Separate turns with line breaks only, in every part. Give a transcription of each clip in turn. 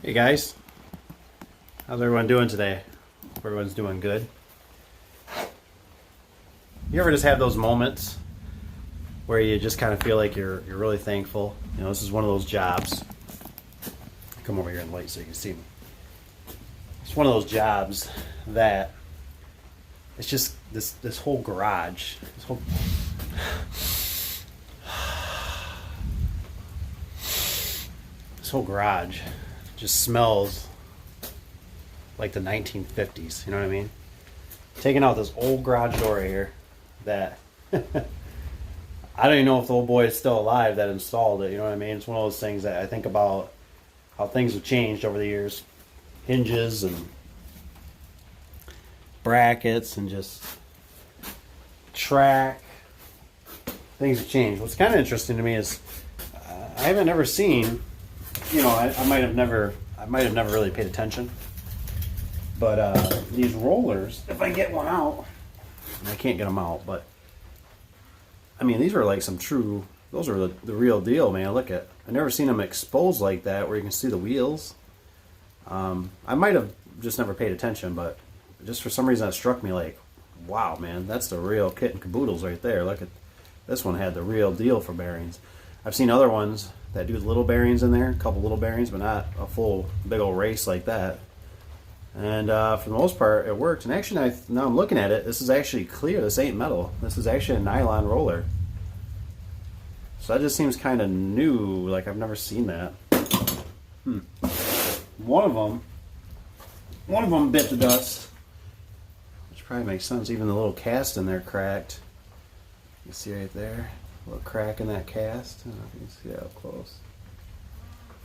Hey guys, how's everyone doing today? Hope everyone's doing good. You ever just have those moments where you just kind of feel like you're really thankful? You know, this is one of those jobs. Come over here in the light so you can see me. It's one of those jobs that it's just this whole garage, this whole garage just smells like the 1950s. You know what I mean? Taking out this old garage door right here that I don't even know if the old boy is still alive that installed it. You know what I mean? It's one of those things that I think about how things have changed over the years. Hinges and brackets and just track. Things have changed. What's kind of interesting to me is I haven't ever seen, you know, I might have never really paid attention. But these rollers, if I get one out, I can't get them out, but I mean, these are like some true, those are the real deal, man. Look at, I've never seen them exposed like that where you can see the wheels. I might have just never paid attention, but just for some reason it struck me like, wow, man, that's the real kit and caboodles right there. Look at, this one had the real deal for bearings. I've seen other ones that do little bearings in there, a couple little bearings, but not a full big old race like that. And for the most part, it worked. And actually, now I'm looking at it, this is actually clear. This ain't metal. This is actually a nylon roller. So that just seems kind of new. Like, I've never seen that. One of them bit the dust, which probably makes sense. Even the little cast in there cracked. You see right there, a little crack in that cast. I don't know if you can see that up close.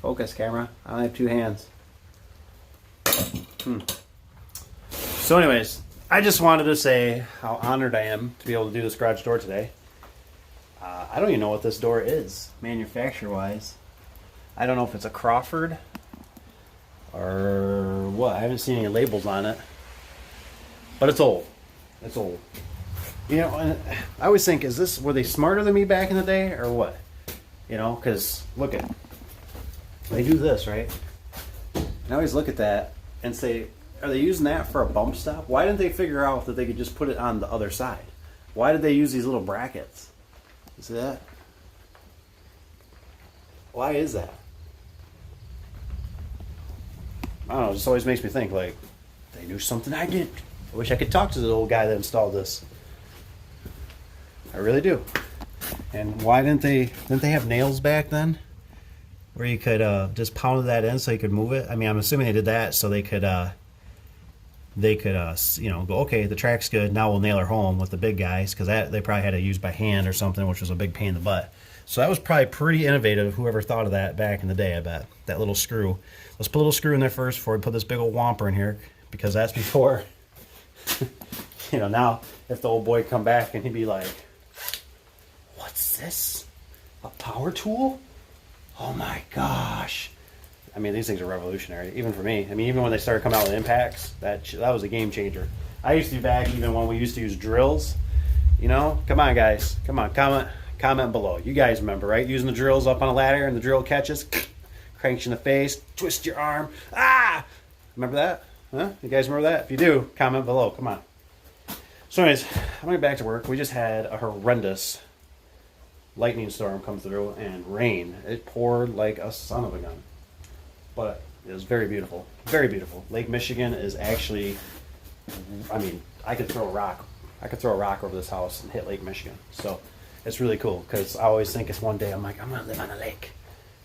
Focus, camera. I only have two hands. So anyways, I just wanted to say how honored I am to be able to do this garage door today. I don't even know what this door is, manufacturer-wise. I don't know if it's a Crawford or what. I haven't seen any labels on it. But it's old. It's old. You know, and I always think, were they smarter than me back in the day or what? You know, because look at, they do this, right? And I always look at that and say, are they using that for a bump stop? Why didn't they figure out that they could just put it on the other side? Why did they use these little brackets? You see that? Why is that? I don't know, it just always makes me think, like, they knew something I didn't. I wish I could talk to the old guy that installed this. I really do. And why didn't they have nails back then? Where you could just pound that in so you could move it. I mean, I'm assuming they did that so they could you know, go, okay, the track's good, now we'll nail her home with the big guys, because that they probably had to use by hand or something, which was a big pain in the butt. So that was probably pretty innovative, whoever thought of that back in the day, I bet. That little screw. Let's put a little screw in there first before we put this big old whomper in here, because that's before, you know, now if the old boy come back and he'd be like, what's this? A power tool? Oh my gosh. I mean, these things are revolutionary, even for me. I mean, even when they started coming out with impacts, that was a game changer. I used to be back even when we used to use drills. You know, come on, guys. Come on, comment below. You guys remember, right? Using the drills up on a ladder and the drill catches, cranks you in the face, twist your arm. Ah! Remember that? Huh? You guys remember that? If you do, comment below. Come on. So anyways, I'm going to get back to work. We just had a horrendous lightning storm come through and rain. It poured like a son of a gun. But it was very beautiful. Very beautiful. Lake Michigan is actually, I mean, I could throw a rock. I could throw a rock over this house and hit Lake Michigan. So it's really cool, because I always think it's one day I'm like, I'm going to live on the lake.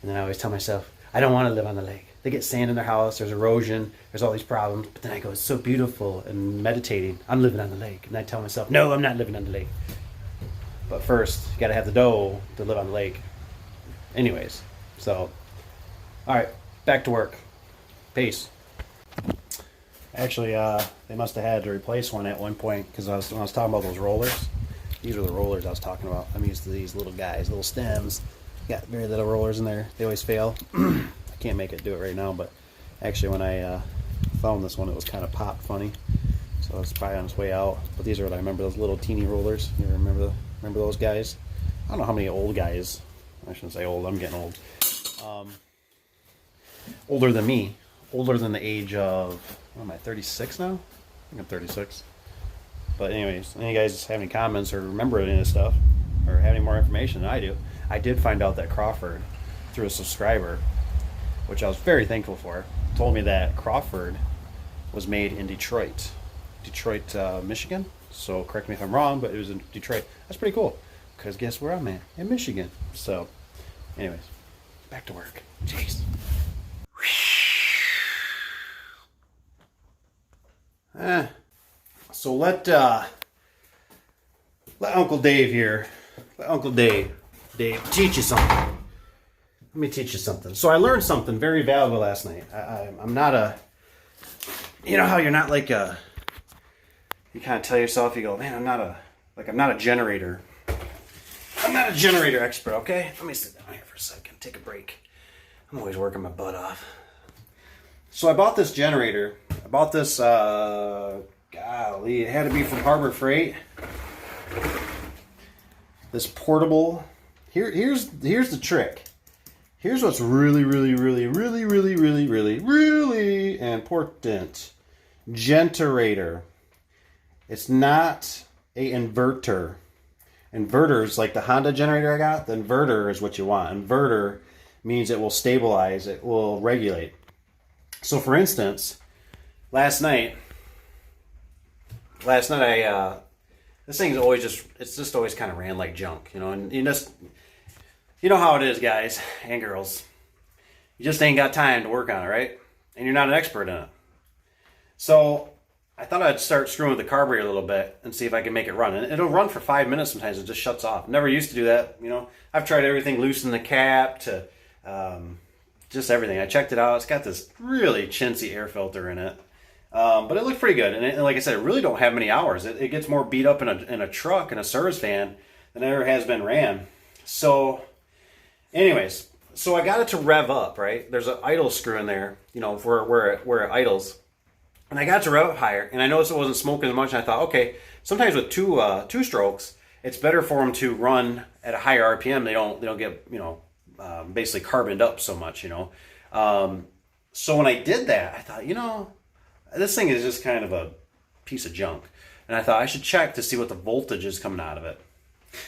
And then I always tell myself, I don't want to live on the lake. They get sand in their house, there's erosion, there's all these problems. But then I go, it's so beautiful and meditating. I'm living on the lake. And I tell myself, no, I'm not living on the lake. But first, you got to have the dough to live on the lake. Anyways, so, all right, back to work. Peace. Actually, they must have had to replace one at one point, because when I was talking about those rollers, these are the rollers I was talking about. I'm used to these little guys, little stems. Got very little rollers in there. They always fail. I can't make it do it right now, but actually when I found this one, it was kind of popped funny. So it's probably on its way out. But these are what I remember, those little teeny rollers. You remember those guys? I don't know how many old guys, I shouldn't say old, I'm getting old. older than me, older than the age of, what am I, 36 now? I think I'm 36. But anyways, any guys have any comments or remember any of this stuff or have any more information than I do, I did find out that Crawford, through a subscriber, which I was very thankful for, told me that Crawford was made in Detroit, Michigan. So correct me if I'm wrong, but it was in Detroit. That's pretty cool, because guess where I'm at? In Michigan. So anyways, back to work. Jeez. So let Uncle Dave here, Dave teach you something. Let me teach you something. So I learned something very valuable last night. I'm not a, you know how you're not like a, you kind of tell yourself, you go, man, I'm not a generator. I'm not a generator expert, okay? Let me sit down here for a second, take a break. I'm always working my butt off. So I bought this generator. I bought this, golly, it had to be from Harbor Freight. This portable. Here's the trick. Here's what's really important. Generator. It's not a inverter. Inverters, like the Honda generator I got, the inverter is what you want. Inverter means it will stabilize, it will regulate. So for instance, last night I this thing's always just always kind of ran like junk, you know, and you know how it is, guys and girls. You just ain't got time to work on it, right? And you're not an expert in it. So I thought I'd start screwing with the carburetor a little bit and see if I can make it run. And it'll run for 5 minutes sometimes. It just shuts off. Never used to do that, you know. I've tried everything, loosen the cap to just everything. I checked it out. It's got this really chintzy air filter in it. But it looked pretty good. And like I said, it really don't have many hours. It gets more beat up in a truck, in a service van, than it ever has been ran. So anyways, so I got it to rev up, right? There's an idle screw in there, you know, for where it idles. And I got to rev up higher, and I noticed it wasn't smoking as much, and I thought, okay, sometimes with two strokes, it's better for them to run at a higher RPM. They don't get, you know, basically carboned up so much, you know. So when I did that, I thought, you know, this thing is just kind of a piece of junk. And I thought I should check to see what the voltage is coming out of it.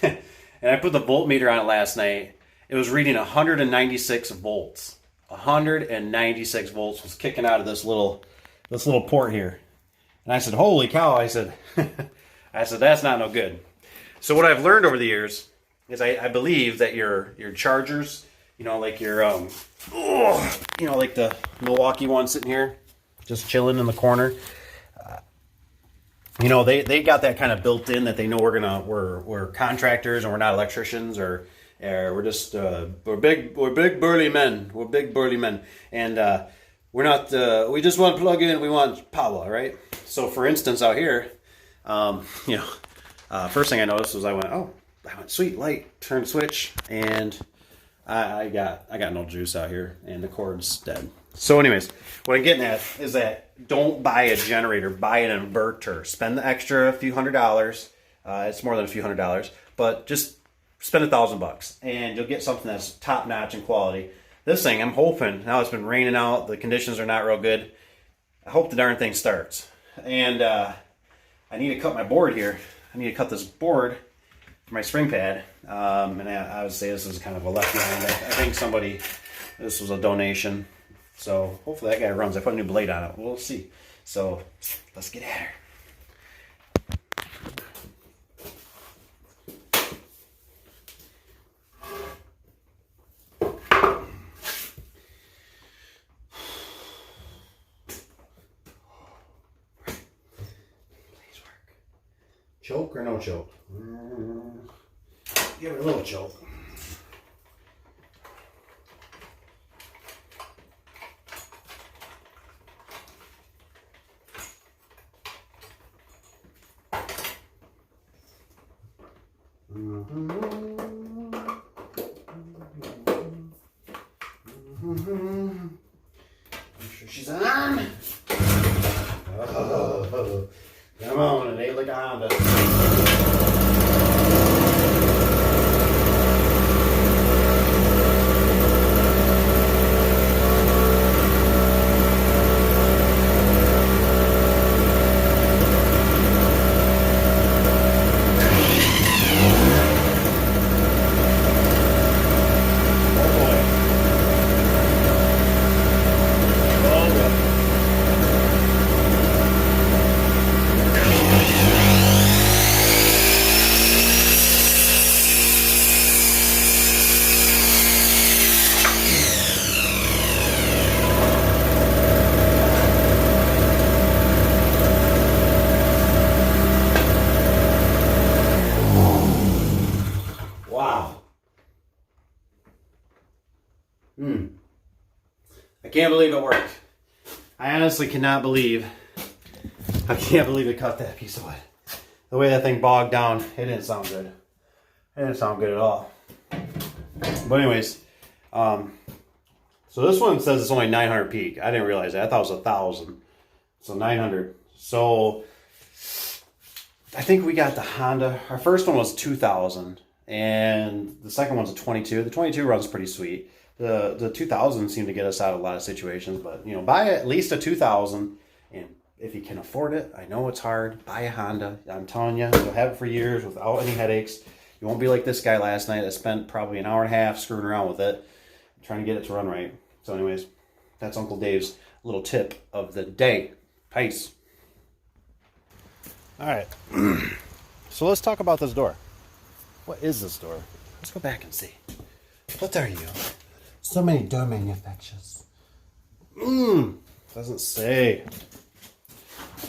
And I put the voltmeter on it last night. It was reading 196 volts. 196 volts was kicking out of this little port here. And I said, holy cow, I said, that's not no good. So what I've learned over the years is I believe that your chargers, you know, like your, you know, like the Milwaukee one sitting here, just chilling in the corner. You know, they got that kind of built in that they know we're contractors and we're not electricians or we're just, we're big burly men. We're big burly men. And, we're not, we just want to plug in, we want power, right? So for instance, out here, you know, first thing I noticed was I went, sweet, light, turn switch, and I got no juice out here, and the cord's dead. So anyways, what I'm getting at is that don't buy a generator, buy an inverter. Spend the extra few $100s, it's more than a few $100s, but just spend $1,000 and you'll get something that's top notch in quality. This thing, I'm hoping, now it's been raining out, the conditions are not real good, I hope the darn thing starts. And I need to cut my board here. I need to cut this board for my spring pad. And I would say this is kind of a left behind. I think this was a donation. So hopefully that guy runs. I put a new blade on it. We'll see. So let's get at her. Choke or no choke? Give it a little choke. Make sure she's on. Oh, come on, it ain't like a Honda. can't believe it worked. I honestly cannot believe, I can't believe it cut that piece of wood. The way that thing bogged down, it didn't sound good. It didn't sound good at all. But anyways, so this one says it's only 900 peak. I didn't realize that. I thought it was 1,000. So 900. So I think we got the Honda. Our first one was 2,000. And the second one's a 22. The 22 runs pretty sweet. The 2000 seemed to get us out of a lot of situations. But, you know, buy at least a 2000. And if you can afford it, I know it's hard, buy a Honda. I'm telling you, you'll have it for years without any headaches. You won't be like this guy last night that spent probably an hour and a half screwing around with it, trying to get it to run right. So anyways, that's Uncle Dave's little tip of the day. Peace. All right, so let's talk about this door. What is this door? Let's go back and see. What are you? So many door manufacturers. Doesn't say.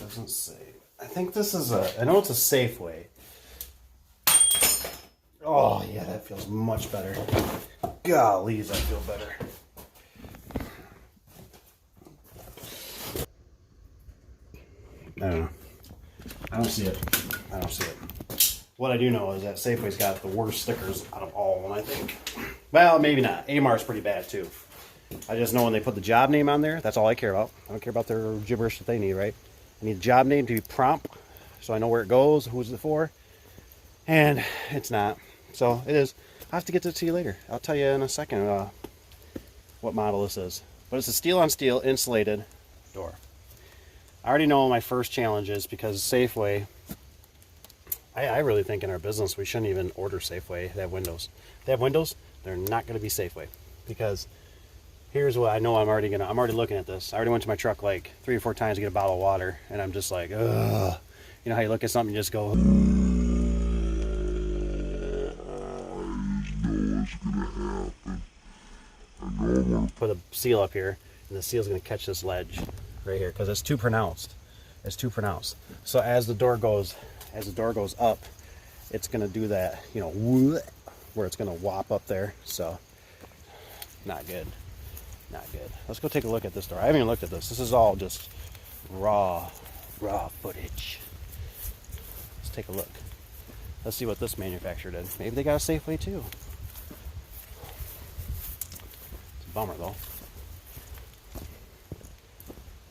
Doesn't say. I think this is I know it's a Safeway. Oh, yeah, that feels much better. Golly, I feel better. I don't know. I don't see it. I don't see it. What I do know is that Safeway's got the worst stickers out of all of them, I think. Well, maybe not. Amar's pretty bad, too. I just know when they put the job name on there, that's all I care about. I don't care about their gibberish that they need, right? I need the job name to be prompt, so I know where it goes, who's it for. And it's not. So it is. I'll have to get to you later. I'll tell you in a second what model this is. But it's a steel-on-steel insulated door. I already know my first challenge is because Safeway, I really think in our business we shouldn't even order Safeway. They have windows. They have windows, they're not going to be Safeway. Because here's what I know I'm already looking at this. I already went to my truck like 3 or 4 times to get a bottle of water. And I'm just like, ugh. You know how you look at something and just go, put a seal up here, and the seal's going to catch this ledge right here because it's too pronounced. It's too pronounced. So as the door goes up, it's going to do that, you know, where it's going to whop up there. So not good. Not good. Let's go take a look at this door. I haven't even looked at this. This is all just raw footage. Let's take a look. Let's see what this manufacturer did. Maybe they got a Safeway too. It's a bummer though.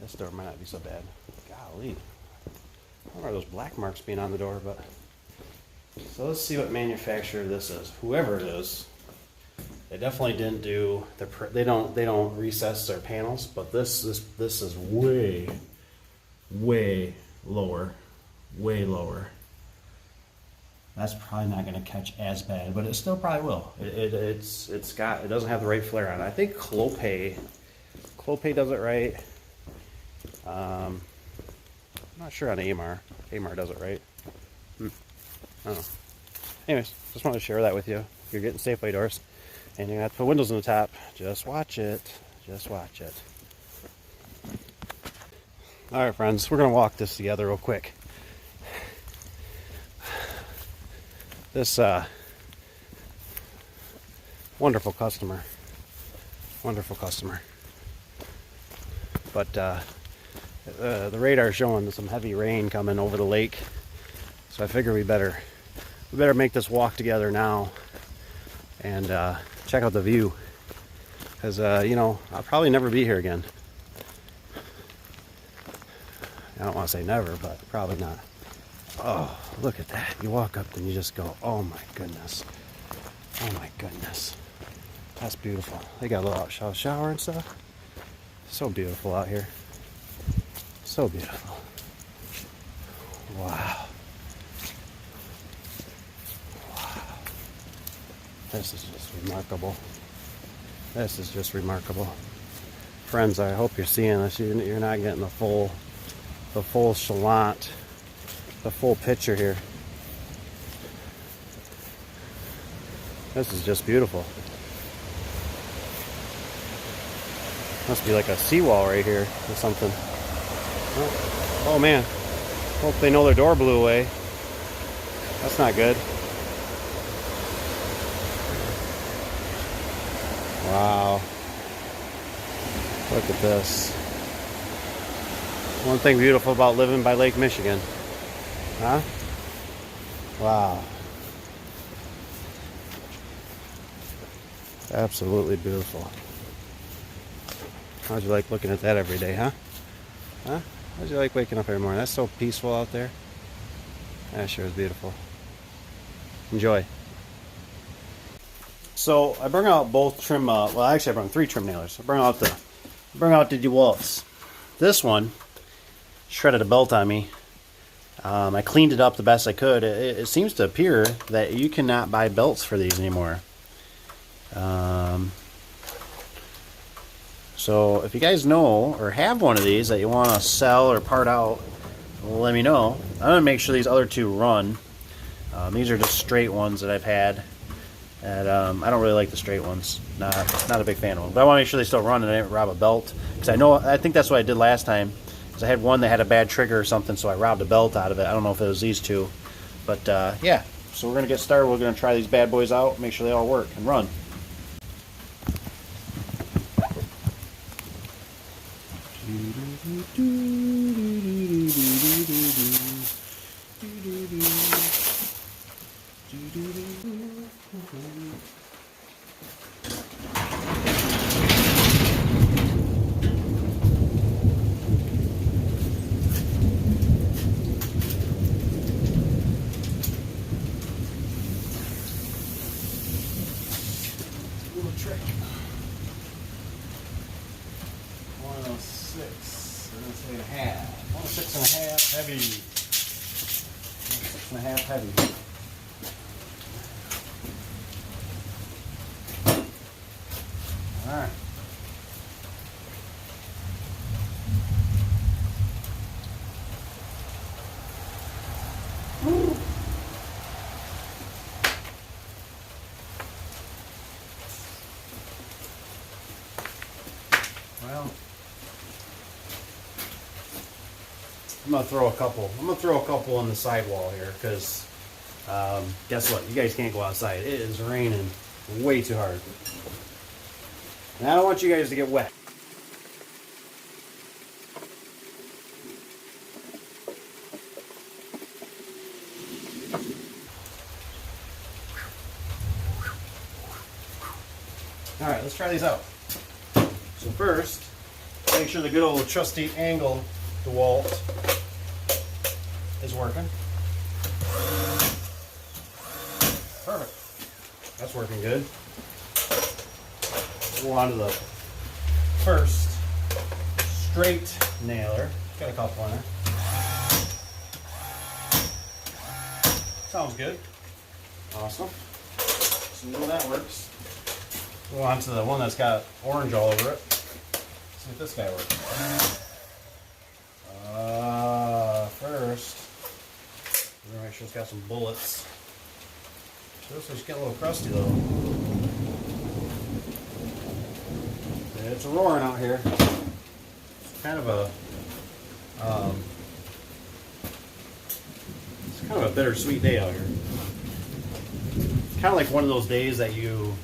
This door might not be so bad. Golly. I don't remember those black marks being on the door, but so let's see what manufacturer this is. Whoever it is, they definitely didn't do they don't recess their panels, but this is way lower, way lower. That's probably not going to catch as bad, but it still probably will. It doesn't have the right flare on it. I think Clopay does it right. I'm not sure on Amar. Amar does it right. I don't know. Anyways, just wanted to share that with you. If you're getting Safeway doors and you're going to have to put windows on the top, just watch it. Just watch it. All right, friends, we're going to walk this together real quick. This wonderful customer. But the radar's showing some heavy rain coming over the lake, so I figure we better make this walk together now and check out the view, because you know, I'll probably never be here again. I don't want to say never, but probably not. Oh, look at that. You walk up and you just go, oh my goodness. Oh my goodness. That's beautiful. They got a little outside shower and stuff. So beautiful out here. So beautiful. Wow. Wow. This is just remarkable. This is just remarkable. Friends, I hope you're seeing this. You're not getting the full chalant, the full picture here. This is just beautiful. Must be like a seawall right here or something. Oh man. Hope they know their door blew away. That's not good. Wow. Look at this. One thing beautiful about living by Lake Michigan. Huh? Wow. Absolutely beautiful. How'd you like looking at that every day, huh? Huh? How'd you like waking up every morning? That's so peaceful out there. That sure is beautiful. Enjoy. So I bring out both trim, well actually I bring 3 trim nailers. I bring out the DeWalt's. This one shredded a belt on me. I cleaned it up the best I could. It seems to appear that you cannot buy belts for these anymore. So if you guys know or have one of these that you want to sell or part out, let me know. I'm going to make sure these other 2 run. These are just straight ones that I've had. And I don't really like the straight ones. Not a big fan of them. But I want to make sure they still run and I didn't rob a belt. Because I think that's what I did last time. Because I had one that had a bad trigger or something, so I robbed a belt out of it. I don't know if it was these 2. But yeah, so we're going to get started. We're going to try these bad boys out, make sure they all work and run. Little trick. 106. We're going to say a half. 106 and a half heavy. 106 and a half heavy. Alright. Well, I'm gonna throw a couple on the sidewall here because guess what? You guys can't go outside. It is raining way too hard. And I don't want you guys to get wet. Alright, let's try these out. So first, make sure the good old trusty angle DeWalt is working. Perfect. That's working good. We'll on to the first straight nailer. Got a couple in there. Sounds good. Awesome. So we know that works. Go on to the one that's got orange all over it. See if this guy works. First, we're gonna make sure it's got some bullets. So this one's getting a little crusty though. It's roaring out here. It's kind of a bittersweet day out here. It's kind of like one of those days that you,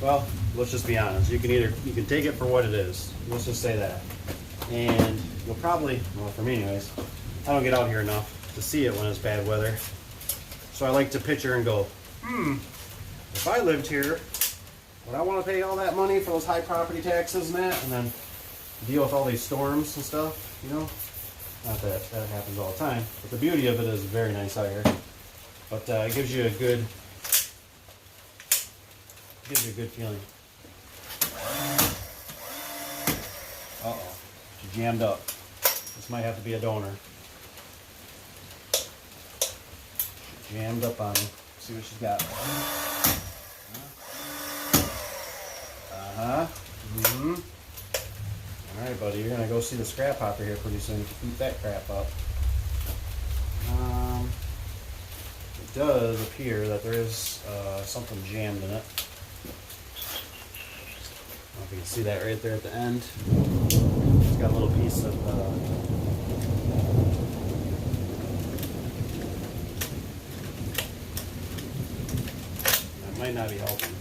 well, let's just be honest. You can take it for what it is. Let's just say that. And you'll probably, well, for me anyways, I don't get out here enough to see it when it's bad weather. So I like to picture and go, if I lived here, would I want to pay all that money for those high property taxes and that, and then deal with all these storms and stuff, you know? Not that that happens all the time, but the beauty of it is very nice out here. But it gives you a good feeling. Uh-oh, she jammed up. This might have to be a donor. She jammed up on me. See what she's got. Alright, buddy, you're gonna go see the scrap hopper here pretty soon to beat that crap up. It does appear that there is something jammed in it. I don't know if you can see that right there at the end. It's got a little piece of that might not be helping.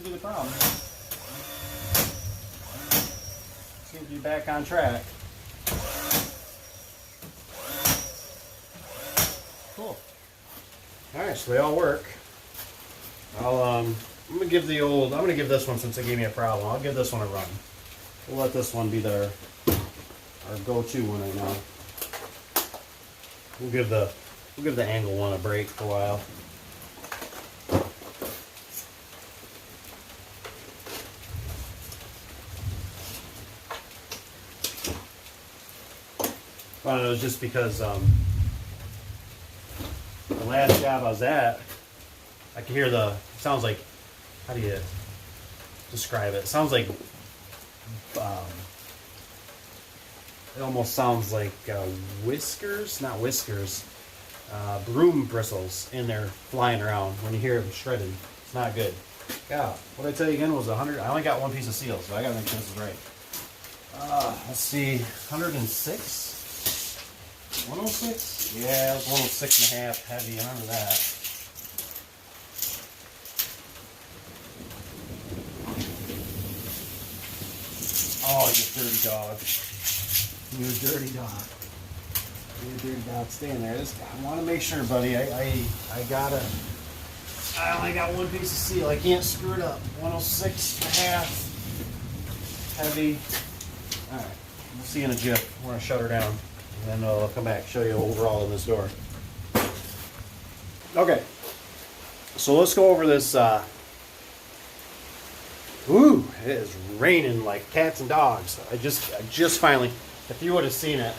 be the problem. Seems to be back on track. Cool. Alright, so they all work. I'm gonna give this one, since they gave me a problem, I'll give this one a run. We'll let this one be our go-to one right now. We'll give the angle one a break for a while. Well, it was just because the last job I was at, I could hear it sounds like, how do you describe it? It sounds like, it almost sounds like whiskers, not whiskers, broom bristles in there flying around when you hear them shredding. It's not good. Yeah, what I tell you again was 100. I only got one piece of seal, so I gotta make sure this is right. Let's see, 106? 106? Yeah, it was 106 and a half heavy, I remember that. Oh, you dirty dog. You dirty dog. You dirty dog. Stay in there. I want to make sure, buddy. I only got one piece of seal. I can't screw it up. 106 and a half heavy. Alright. We'll see you in a jiff. We're going to shut her down. And then I'll come back and show you overall in this door. Okay. So let's go over this. Ooh, it is raining like cats and dogs. I just finally, if you would have seen it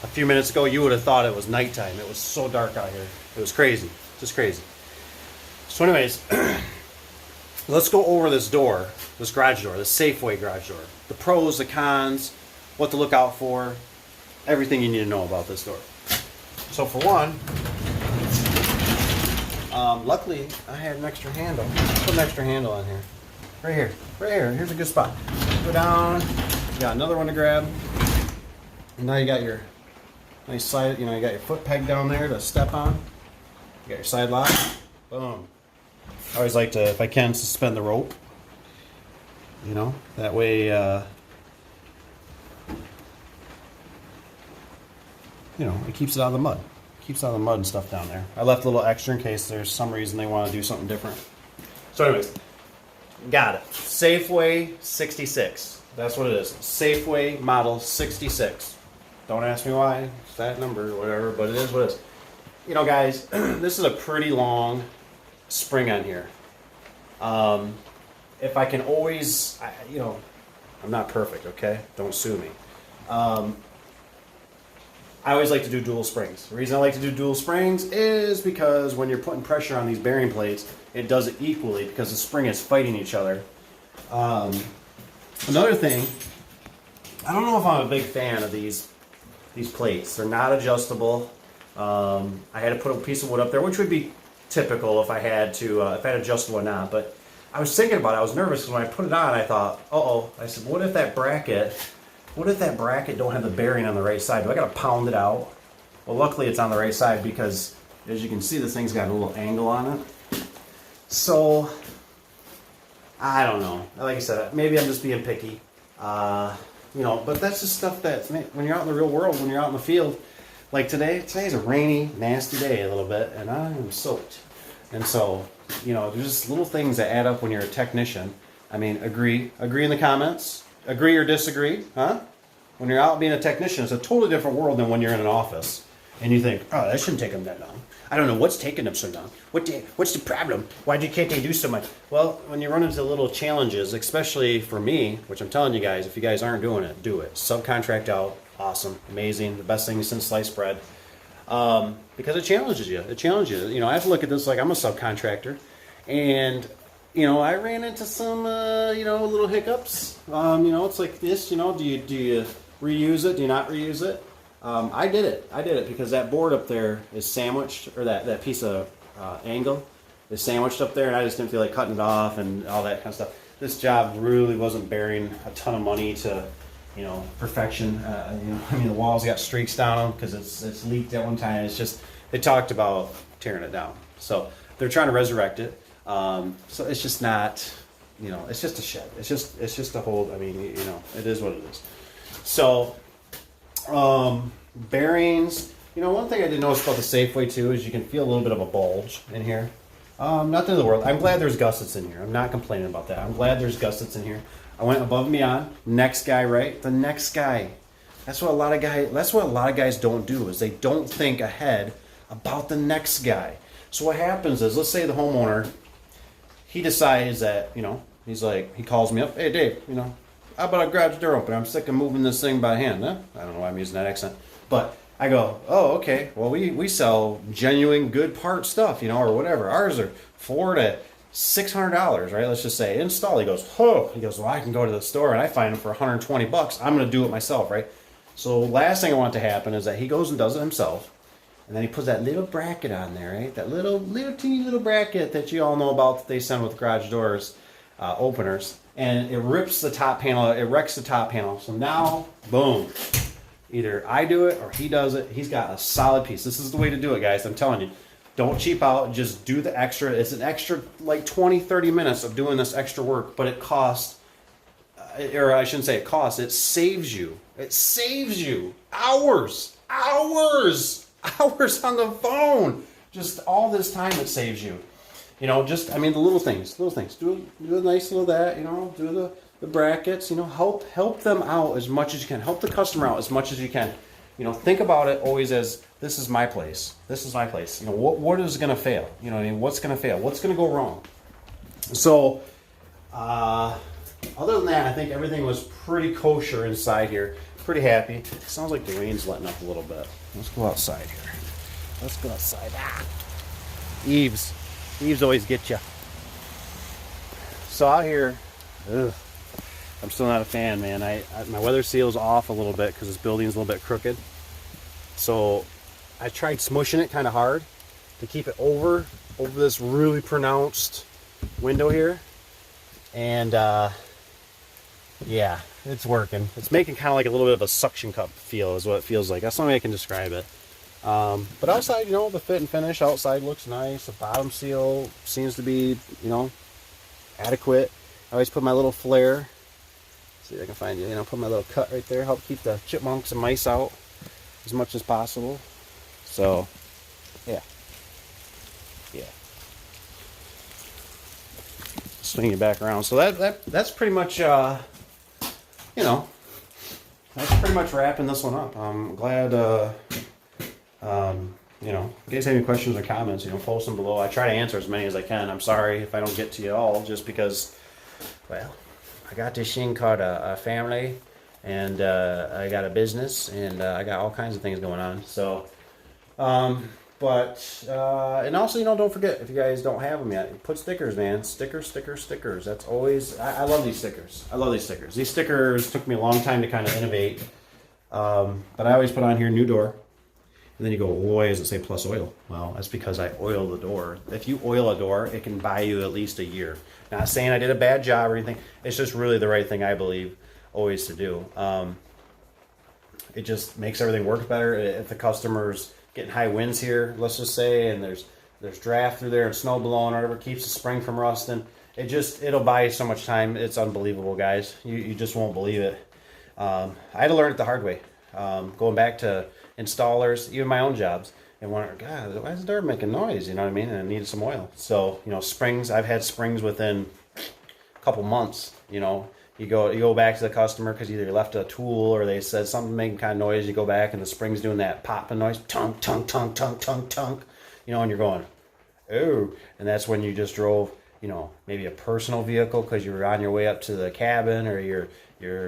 a few minutes ago, you would have thought it was nighttime. It was so dark out here. It was crazy. Just crazy. So anyways, let's go over this door, this garage door, this Safeway garage door. The pros, the cons, what to look out for, everything you need to know about this door. So for one, luckily I had an extra handle. Put an extra handle on here. Right here. Right here. Here's a good spot. Go down. You got another one to grab. And now you got your nice side, you got your foot peg down there to step on. You got your side lock. Boom. I always like to, if I can, suspend the rope. That way, it keeps it out of the mud. Keeps it out of the mud and stuff down there. I left a little extra in case there's some reason they want to do something different. So anyways, got it. Safeway 66. That's what it is. Safeway model 66. Don't ask me why. It's that number or whatever, but it is what it is. Guys, this is a pretty long spring on here. If I can always, I'm not perfect, okay? Don't sue me. I always like to do dual springs. The reason I like to do dual springs is because when you're putting pressure on these bearing plates, it does it equally because the spring is fighting each other. Another thing, I don't know if I'm a big fan of these plates. They're not adjustable. I had to put a piece of wood up there, which would be typical if I had adjustable or not. But I was thinking about it. I was nervous because when I put it on, I thought, uh-oh. I said, what if that bracket don't have the bearing on the right side? Do I got to pound it out? Well, luckily it's on the right side because, as you can see, this thing's got a little angle on it. So, I don't know. Like I said, maybe I'm just being picky. But that's just stuff that, when you're out in the real world, when you're out in the field, like today's a rainy, nasty day a little bit, and I am soaked. And so, there's just little things that add up when you're a technician. I mean, agree in the comments. Agree or disagree, huh? When you're out being a technician, it's a totally different world than when you're in an office. And you think, oh, that shouldn't take them that long. I don't know what's taking them so long. What's the problem? Can't they do so much? Well, when you run into little challenges, especially for me, which I'm telling you guys, if you guys aren't doing it, do it. Subcontract out. Awesome. Amazing. The best thing since sliced bread. Because it challenges you. I have to look at this like I'm a subcontractor. And I ran into some, little hiccups. It's like this, do you reuse it? Do you not reuse it? I did it because that board up there is sandwiched, or that piece of angle is sandwiched up there, and I just didn't feel like cutting it off and all that kind of stuff. This job really wasn't bearing a ton of money to, perfection. The walls got streaks down them because it's leaked at one time. It's just, they talked about tearing it down. So they're trying to resurrect it. So it's just not you know, it's just a shed. It's just a hold. I mean, you know, it is what it is. So, bearings. You know, one thing I did notice about the Safeway too is you can feel a little bit of a bulge in here. Not the end of the world. I'm glad there's gussets in here. I'm not complaining about that. I'm glad there's gussets in here. I went above and beyond. Next guy, right? The next guy. That's what a lot of guys don't do, is they don't think ahead about the next guy. So what happens is, let's say the homeowner, he decides that, you know, he's like, he calls me up, hey Dave, you know, how about a garage door opener? I'm sick of moving this thing by hand. Huh? I don't know why I'm using that accent, but I go, oh, okay. Well, we sell genuine good part stuff, you know, or whatever. Ours are $400 to $600, right? Let's just say install. He goes, oh, he goes, well, I can go to the store and I find them for $120. I'm going to do it myself, right? So last thing I want to happen is that he goes and does it himself, and then he puts that little bracket on there, right? That little teeny little bracket that you all know about that they send with garage doors openers, and it rips the top panel. It wrecks the top panel. So now, boom. Either I do it or he does it. He's got a solid piece. This is the way to do it, guys. I'm telling you. Don't cheap out. Just do the extra. It's an extra like 20, 30 minutes of doing this extra work, but it costs, or I shouldn't say it costs, it saves you. It saves you hours on the phone. Just all this time it saves you. You know, just, I mean, the little things. Do a nice little that, you know, do the brackets, you know, help them out as much as you can. Help the customer out as much as you can. You know, think about it always as, this is my place. This is my place. You know, what is going to fail? You know what I mean? What's going to fail? What's going to go wrong? So, other than that, I think everything was pretty kosher inside here. Pretty happy. It sounds like the rain's letting up a little bit. Let's go outside here. Let's go outside. Eaves always get you. So out here, ugh, I'm still not a fan, man. My weather seal's off a little bit because this building's a little bit crooked. So I tried smushing it kind of hard to keep it over this really pronounced window here. And yeah, it's working. It's making kind of like a little bit of a suction cup feel is what it feels like. That's the only way I can describe it. But outside, you know, the fit and finish outside looks nice. The bottom seal seems to be, you know, adequate. I always put my little flare. See if I can find you. You know, put my little cut right there. Help keep the chipmunks and mice out as much as possible. So, yeah. Swing it back around. So that's pretty much, you know, that's pretty much wrapping this one up. I'm glad, you know, if you guys have any questions or comments, you know, post them below. I try to answer as many as I can. I'm sorry if I don't get to you all, just because, well, I got this thing called a family, and I got a business, and I got all kinds of things going on. So, and also, you know, don't forget, if you guys don't have them yet, put stickers, man. Stickers. That's always, I love these stickers. These stickers took me a long time to kind of innovate. But I always put on here, new door. And then you go, why does it say plus oil? Well, that's because I oil the door. If you oil a door, it can buy you at least a year. Not saying I did a bad job or anything. It's just really the right thing, I believe, always to do. It just makes everything work better. If the customer's getting high winds here, let's just say, and there's draft through there and snow blowing or whatever, keeps the spring from rusting, it'll buy you so much time. It's unbelievable, guys. You just won't believe it. I had to learn it the hard way. Going back to installers, even my own jobs, and wondering, God, why is the door making noise? You know what I mean? And I needed some oil. So, you know, springs, I've had springs within a couple months. You know, you go back to the customer because either you left a tool or they said something making kind of noise. You go back and the spring's doing that popping noise, tunk, tunk, tunk, tunk, tunk, tunk. You know, and you're going, oh, and that's when you just drove, you know, maybe a personal vehicle because you were on your way up to the cabin, or you're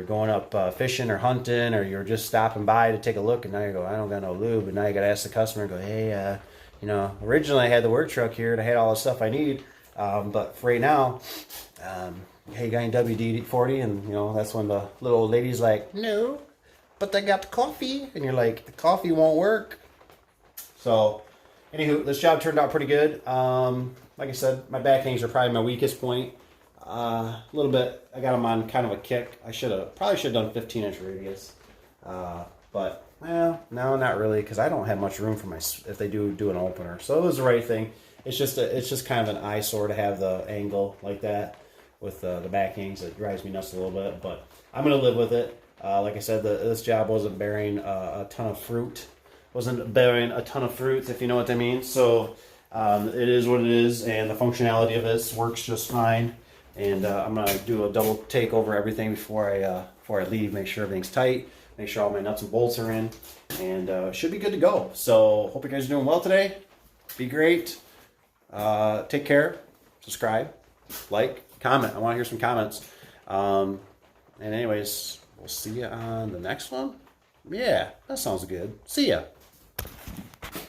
going up fishing or hunting, or you're just stopping by to take a look, and now you go, I don't got no lube, and now you got to ask the customer, go, hey, you know, originally I had the work truck here and I had all the stuff I need, but for right now, hey, you got any WD-40? And, you know, that's when the little old lady's like, no, but I got the coffee, and you're like, the coffee won't work. So, anywho, this job turned out pretty good. Like I said, my back hangs are probably my weakest point. A little bit, I got them on kind of a kick. I probably should have done 15-inch radius. But, well, no, not really, because I don't have much room for if they do an opener. So it was the right thing. It's just kind of an eyesore to have the angle like that. with the backings. It drives me nuts a little bit, but I'm gonna live with it. Like I said, this job wasn't bearing a ton of fruit. Wasn't bearing a ton of fruit, if you know what I mean. So it is what it is, and the functionality of this works just fine. And I'm gonna do a double take over everything before I leave. Make sure everything's tight. Make sure all my nuts and bolts are in, and should be good to go. So hope you guys are doing well today. Be great. Take care. Subscribe, like, comment. I want to hear some comments. And anyways, we'll see you on the next one. Yeah, that sounds good. See ya.